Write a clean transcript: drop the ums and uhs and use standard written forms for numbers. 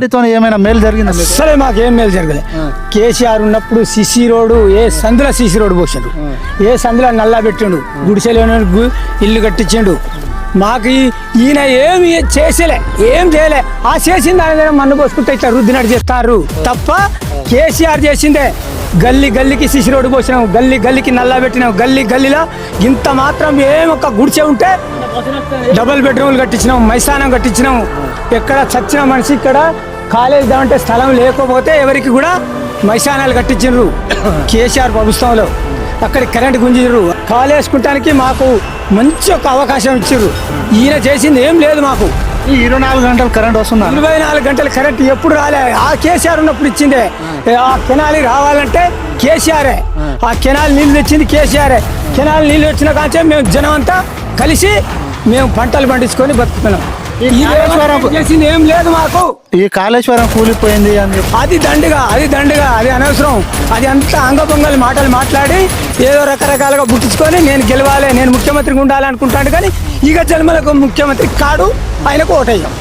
వాటితో ఏమైనా మేలు జరిగిందా మీకు? అసలే మాకేం మేలు జరగలేదు. కేసీఆర్ ఉన్నప్పుడు సిసి రోడ్డు ఏ సందులో సిసి రోడ్డు పోసిండు, ఏ సందులో నల్లా పెట్టిండు, గుడిసెలోనే ఇల్లు కట్టించిండు. మాకు ఈయన ఏమి చేసేలే, ఏం చేయలే. ఆ చేసింది ఆయన మన్ను పోసుకుంటే ఇట్లా రుద్దినట్టు చేస్తారు తప్ప కేసీఆర్ చేసిందే. గల్లీ గల్లీకి సిసి రోడ్డు పోసినాం, గల్లీ గల్లీకి నల్లా పెట్టినాం, గల్లీ గల్లీలో ఇంత మాత్రం ఏమొక్క గుడిసె ఉంటే డబుల్ బెడ్రూమ్లు కట్టించినాం, మైసానం కట్టించినాం. ఎక్కడ చచ్చిన మనిషి ఇక్కడ కాలేజ్ దాంటే స్థలం లేకపోతే ఎవరికి కూడా మైసానాలు కట్టించారు కేసీఆర్ ప్రభుత్వంలో. అక్కడ కరెంట్ గుంజిరు, కాలేజ్ వేసుకుంటానికి మాకు మంచి ఒక అవకాశం ఇచ్చారు. ఈయన చేసింది ఏం లేదు మాకు. ఈ 24 గంటలు కరెంట్ వస్తుందా? 24 గంటల కరెంట్ ఎప్పుడు రాలే. ఆ కేసీఆర్ ఉన్నప్పుడు ఇచ్చిందే. ఆ కెనాలి రావాలంటే కేసీఆరే, ఆ కెనాల్ నీళ్ళు తెచ్చింది కేసీఆరే. కెనాల్ నీళ్ళు వచ్చిన కాంచే మేము జనం అంతా కలిసి మేము పంటలు పండించుకొని బతుకుతున్నాం. చేసింది ఏం లేదు మాకు. ఈ కాళేశ్వరం కూలిపోయింది అని చెప్పి అది దండిగా, అది అనవసరం. అది అంతా అంగపొంగలి మాటలు మాట్లాడి ఏదో రకరకాలుగా పుట్టించుకొని నేను గెలవాలి, నేను ముఖ్యమంత్రిగా ఉండాలి అనుకుంటాడు. కానీ ఇక జన్మలకు ముఖ్యమంత్రి కాడు, ఆయనకు ఓటయ్యాం.